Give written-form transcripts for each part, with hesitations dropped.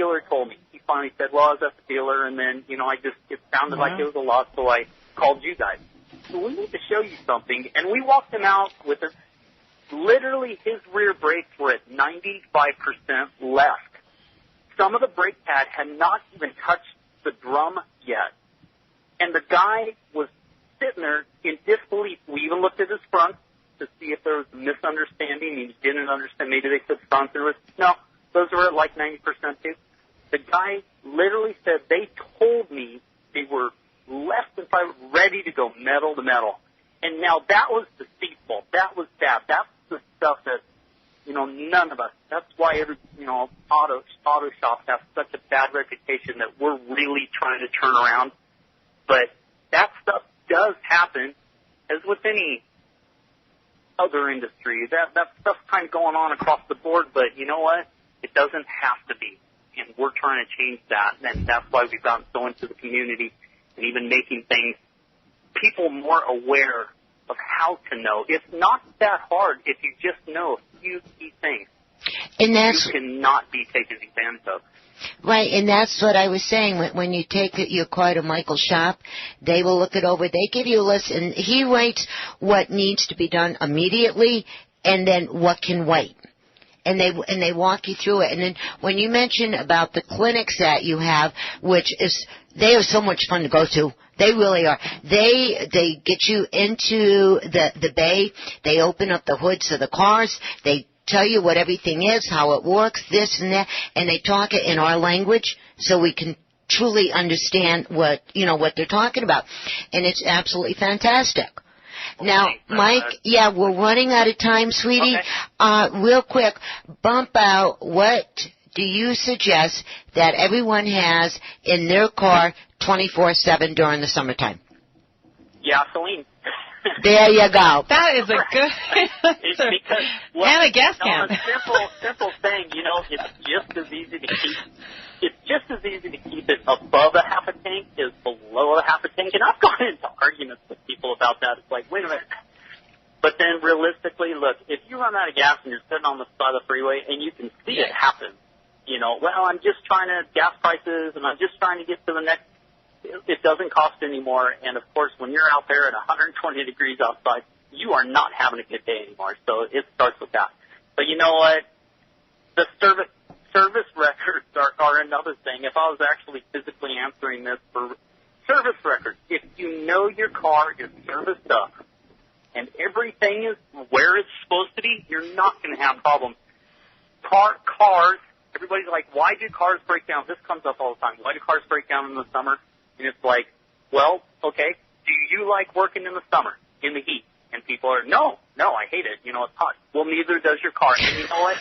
dealer told me. He finally said, well, I was at the dealer, and then, it sounded like it was a loss, so I called you guys. So we need to show you something. And we walked him out with literally his rear brakes were at 95% left. Some of the brake pad had not even touched the drum yet. And the guy was sitting there in disbelief. We even looked at his front to see if there was a misunderstanding. He didn't understand. Maybe they said front. No, those were at like 90% too. The guy literally said they told me they were less than 5, ready to go metal to metal. And now that was deceitful. That was bad. That's the stuff that, none of us. That's why every, auto shops have such a bad reputation that we're really trying to turn around. But that stuff does happen, as with any other industry. That stuff's kind of going on across the board, but you know what? It doesn't have to be. And we're trying to change that. And that's why we've gotten so into the community and even making people more aware of how to know. It's not that hard if you just know a few key things. And you cannot be taken advantage of. Right, and that's what I was saying. When you take your car to Michael's shop, they will look it over. They give you a list, and he writes what needs to be done immediately and then what can wait. And they walk you through it. And then when you mention about the clinics that you have, they are so much fun to go to. They really are. They get you into the bay. They open up the hoods of the cars. They tell you what everything is, how it works, this and that, and they talk it in our language so we can truly understand what they're talking about. And it's absolutely fantastic. Now, Mike, we're running out of time, sweetie. Okay. Real quick, bump out, what do you suggest that everyone has in their car 24/7 during the summertime? Gasoline. There you go. That is a good answer. And a gas can. A simple thing, it's just as easy to keep. It's just as easy to keep it above a half a tank as below a half a tank. And I've gone into arguments with people about that. It's like, wait a minute. But then realistically, look, if you run out of gas and you're sitting on the side of the freeway and you can see it happen, I'm just trying to, gas prices, and I'm just trying to get to the next, it doesn't cost anymore. And, of course, when you're out there at 120 degrees outside, you are not having a good day anymore. So it starts with that. But you know what? The service records are another thing. If I was actually physically answering this for service records, if you know your car is serviced up and everything is where it's supposed to be, you're not going to have problems. Cars, everybody's like, why do cars break down? This comes up all the time. Why do cars break down in the summer? And it's like, well, okay, do you like working in the summer, in the heat? And people are, no, I hate it. It's hot. Well, neither does your car. And you know what?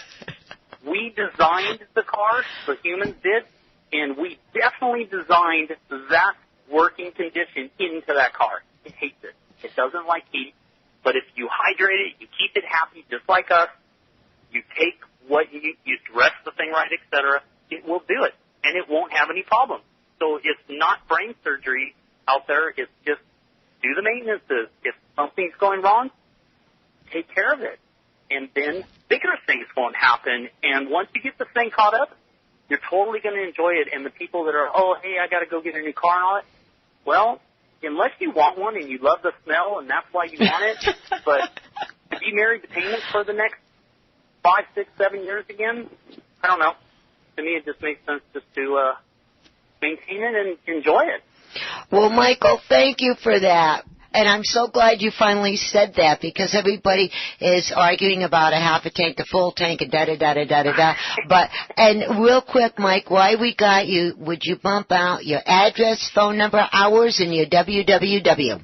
We designed the car, the humans did, and we definitely designed that working condition into that car. It hates it. It doesn't like heat. But if you hydrate it, you keep it happy just like us, you take what you dress the thing right, etc., it will do it, and it won't have any problems. So it's not brain surgery out there. It's just do the maintenances. If something's going wrong, take care of it. And then bigger things won't happen. And once you get the thing caught up, you're totally going to enjoy it. And the people that are, oh, hey, I got to go get a new car and all that, well, unless you want one and you love the smell and that's why you want it, but to be married to payments for the next 5, 6, 7 years again, I don't know. To me, it just makes sense just to maintain it and enjoy it. Well, Michael, thank you for that. And I'm so glad you finally said that, because everybody is arguing about a half a tank to full tank and da-da-da-da-da-da-da. But, and real quick, Mike, while we got you, would you bump out your address, phone number, hours, and your www?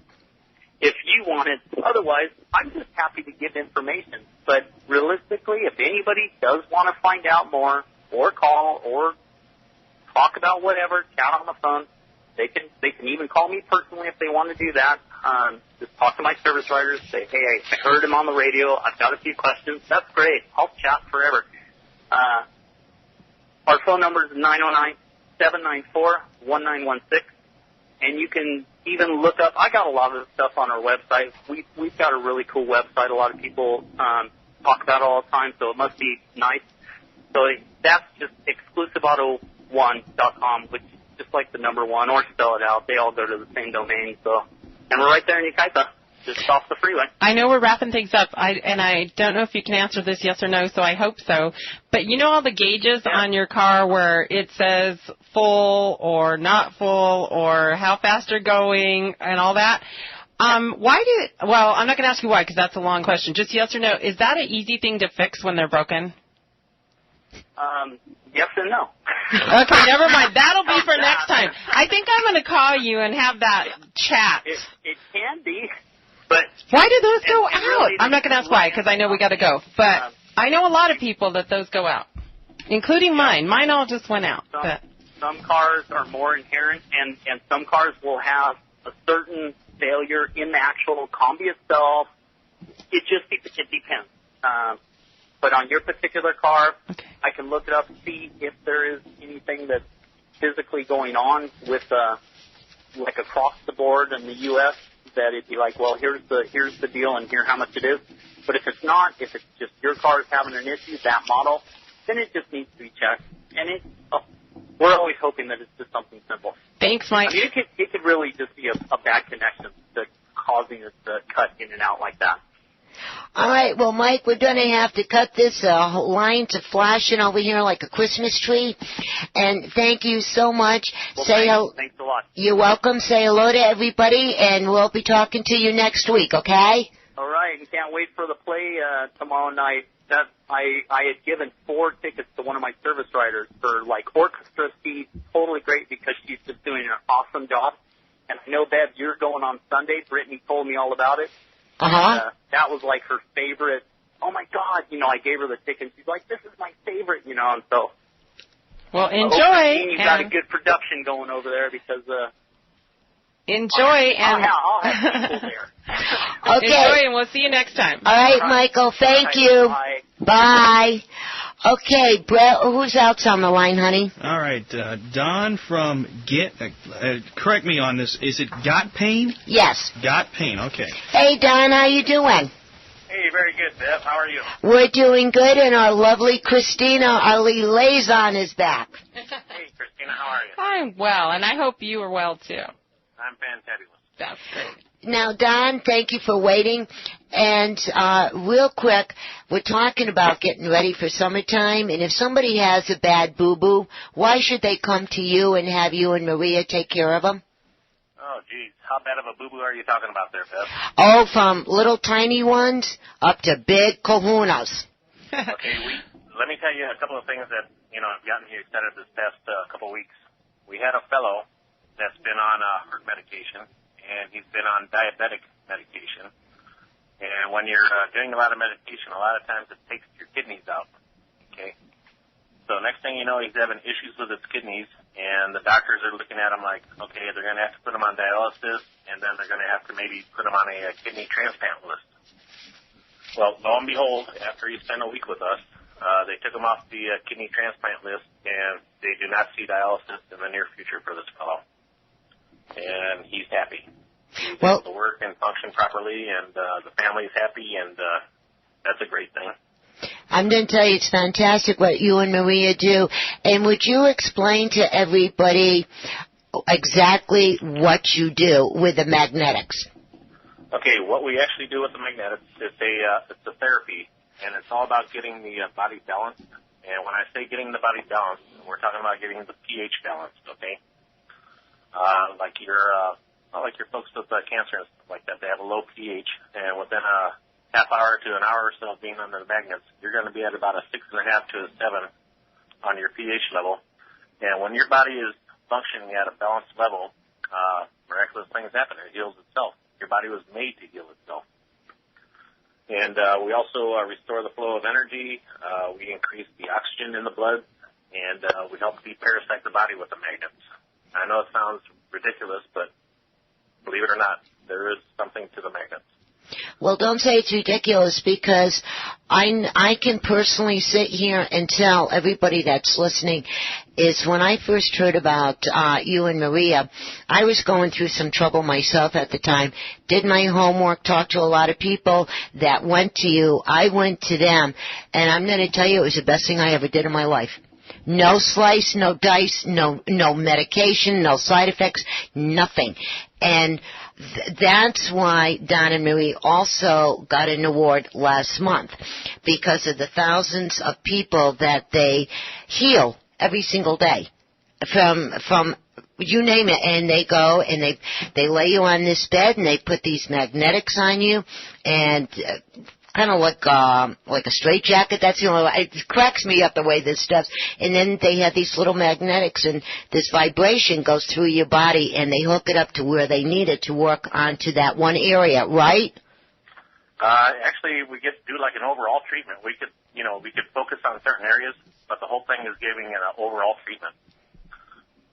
If you want it. Otherwise, I'm just happy to give information. But realistically, if anybody does want to find out more or call or talk about whatever, chat on the phone, they can even call me personally if they want to do that. Just talk to my service writers, say, hey, I heard him on the radio. I've got a few questions. That's great. I'll chat forever. Our phone number is 909-794-1916. And you can even look up, I got a lot of this stuff on our website. We've got a really cool website. A lot of people talk about it all the time, so it must be nice. So that's just exclusiveauto one.com, which is just like the number one, or spell it out. They all go to the same domain. So, and we're right there in Yucaipa, just off the freeway. I know we're wrapping things up, and I don't know if you can answer this yes or no, so I hope so. But you know all the gauges on your car where it says full or not full or how fast you're going and all that? Well, I'm not going to ask you why because that's a long question. Just yes or no. Is that an easy thing to fix when they're broken? Yes and no. Okay, never mind. That'll be for next time. I think I'm going to call you and have that chat. It can be. But why do those go out? Really, I'm not going to ask why because I know we got to go. But I know a lot of people that those go out, including mine. Mine all just went out. Some cars are more inherent, and some cars will have a certain failure in the actual combi itself. It depends. But on your particular car, okay. I can look it up and see if there is anything that's physically going on with like across the board in the U.S. that it'd be like, well, here's the deal and here how much it is. But if it's not, if it's just your car is having an issue, that model, then it just needs to be checked. And we're always hoping that it's just something simple. Thanks, Mike. I mean, it could really just be a bad connection that's causing it to cut in and out like that. All right, well, Mike, we're going to have to cut this line to flashing over here like a Christmas tree. And thank you so much. Well, thanks a lot. You're welcome. Say hello to everybody, and we'll be talking to you next week, okay? All right, and can't wait for the play tomorrow night. I had given 4 tickets to one of my service riders for, like, orchestra seats. Totally great because she's just doing an awesome job. And I know, Bev, you're going on Sunday. Brittany told me all about it. Uh-huh. That was like her favorite. Oh, my God. I gave her the ticket. She's like, this is my favorite, and so. Well, enjoy. You've got a good production going over there because. Enjoy. I'll have people there. Okay. Enjoy, and we'll see you next time. All right, Michael. Thank you. Bye. Bye. Okay, Brett, who's else on the line, honey? All right, Don from correct me on this. Is it Got Pain? Yes. Got Pain, okay. Hey, Don, how you doing? Hey, very good, Beth. How are you? We're doing good, and our lovely Christina, our liaison, is back. Hey, Christina, how are you? I'm well, and I hope you are well, too. I'm fantabulous. That's great. Now, Don, thank you for waiting. And real quick, we're talking about getting ready for summertime. And if somebody has a bad boo-boo, why should they come to you and have you and Maria take care of them? Oh, geez. How bad of a boo-boo are you talking about there, Beth? Oh, from little tiny ones up to big kahunas. Okay, let me tell you a couple of things that, have gotten me excited this past couple of weeks. We had a fellow that's been on heart medication, and he's been on diabetic medication. And when you're doing a lot of medication, a lot of times it takes your kidneys out, okay? So next thing you know, he's having issues with his kidneys, and the doctors are looking at him like, okay, they're going to have to put him on dialysis, and then they're going to have to maybe put him on a kidney transplant list. Well, lo and behold, after he spent a week with us, they took him off the kidney transplant list, and they do not see dialysis in the near future for this fellow. And he's happy. He's able to work and function properly, and the family's happy, and that's a great thing. I'm going to tell you, it's fantastic what you and Maria do. And would you explain to everybody exactly what you do with the magnetics? Okay, what we actually do with the magnetics is it's a therapy, and it's all about getting the body balanced. And when I say getting the body balanced, we're talking about getting the pH balanced, okay? Like your folks with cancer and stuff like that, they have a low pH, and within a half hour to an hour or so of being under the magnets, you're going to be at about a 6.5 to a 7 on your pH level. And when your body is functioning at a balanced level, miraculous things happen. It heals itself. Your body was made to heal itself. And we also restore the flow of energy. We increase the oxygen in the blood, and we help de-parasite the body with the magnets. I know it sounds ridiculous, but believe it or not, there is something to the magnets. Well, don't say it's ridiculous, because I can personally sit here and tell everybody that's listening is when I first heard about you and Maria, I was going through some trouble myself at the time, did my homework, talked to a lot of people that went to you. I went to them, and I'm going to tell you it was the best thing I ever did in my life. No slice, no dice, no medication, no side effects, nothing. And that's why Don and Marie also got an award last month, because of the thousands of people that they heal every single day from you name it, and they go and they lay you on this bed and they put these magnetics on you, and kind of like a straitjacket. That's the only way. It cracks me up the way this does. And then they have these little magnetics, and this vibration goes through your body, and they hook it up to where they need it to work onto that one area, right? Actually, we get to do like an overall treatment. We could focus on certain areas, but the whole thing is giving an overall treatment.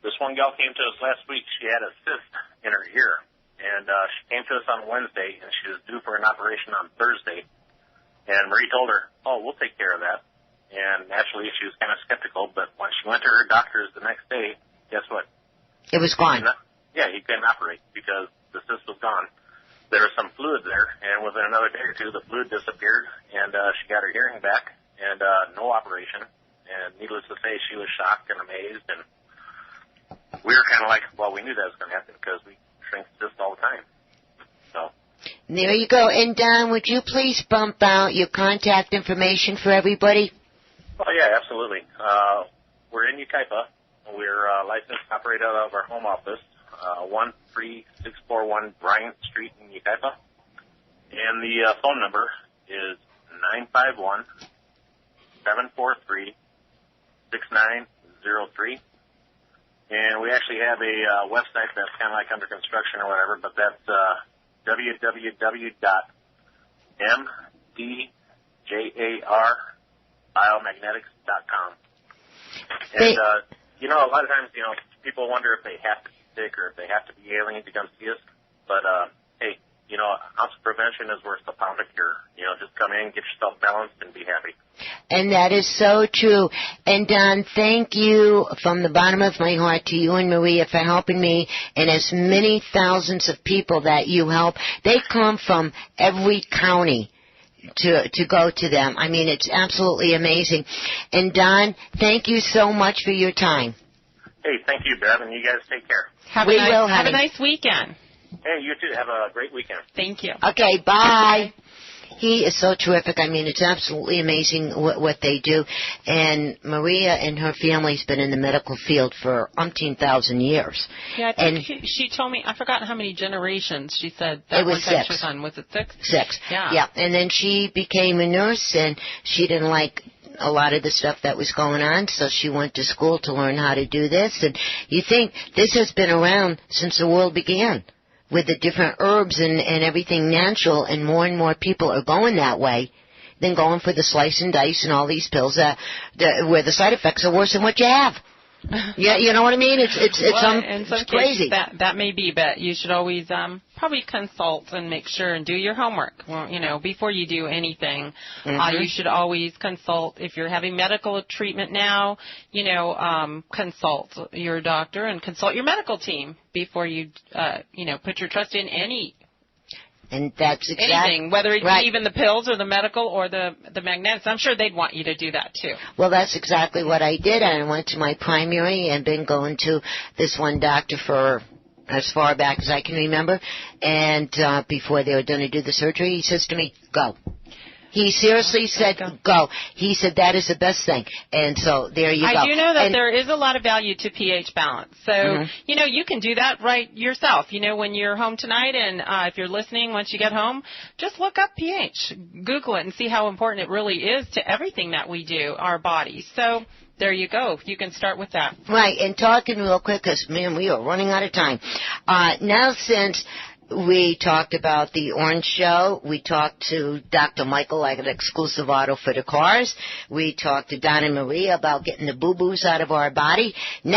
This one gal came to us last week. She had a cyst in her ear, and she came to us on Wednesday, and she was due for an operation on Thursday. And Marie told her, "Oh, we'll take care of that." And naturally, she was kind of skeptical, but when she went to her doctor's the next day, guess what? It was gone. He couldn't operate because the cyst was gone. There was some fluid there, and within another day or two, the fluid disappeared, and she got her hearing back, and no operation. And needless to say, she was shocked and amazed, and we were kind of like, well, we knew that was going to happen because we shrink cysts all the time. So. There you go. And Don, would you please bump out your contact information for everybody? Oh, yeah, absolutely. We're in Yucaipa. We're licensed to operate out of our home office, 13641 Bryant Street in Yucaipa. And the phone number is 951-743-6903. And we actually have a website that's kind of like under construction or whatever, but that's www.mdjarbiomagnetic.com. And, a lot of times, people wonder if they have to be sick or if they have to be alien to come see us. But, hey, ounce of prevention is worth a pound of cure. Just come in, get yourself balanced, and be happy. And that is so true. And Don, thank you from the bottom of my heart to you and Maria for helping me and as many thousands of people that you help. They come from every county to go to them. I mean, it's absolutely amazing. And Don, thank you so much for your time. Hey, thank you, Bev, and you guys take care. Have a nice weekend. Hey, you too. Have a great weekend. Thank you. Okay, bye. He is so terrific. I mean, it's absolutely amazing what they do. And Maria and her family's been in the medical field for umpteen thousand years. Yeah, I think she told me, I forgot how many generations she said that it was 6. She was on. Was it 6? 6. Yeah. And then she became a nurse, and she didn't like a lot of the stuff that was going on, so she went to school to learn how to do this. And you think this has been around since the world began, with the different herbs and everything natural, and more people are going that way than going for the slice and dice and all these pills where the side effects are worse than what you have. Yeah, you know what I mean? It's crazy. That may be, but you should always probably consult and make sure and do your homework. Well, before you do anything, you should always consult. If you're having medical treatment now, consult your doctor and consult your medical team before you, put your trust in any. And that's anything, whether it's even the pills or the medical or the magnetics. I'm sure they'd want you to do that too. Well, that's exactly what I did. I went to my primary and been going to this one doctor for as far back as I can remember. And before they were going to do the surgery, he says to me, "Go." He seriously said, "Go." He said that is the best thing. And so there you go. I do know that there is a lot of value to pH balance. So, you can do that right yourself. When you're home tonight and if you're listening once you get home, just look up pH. Google it and see how important it really is to everything that we do, our bodies. So there you go. You can start with that. Right. And talking real quick because, man, we are running out of time. Now since we talked about the Orange Show. We talked to Dr. Michael, like an exclusive auto for the cars. We talked to Don and Maria about getting the boo-boos out of our body. Now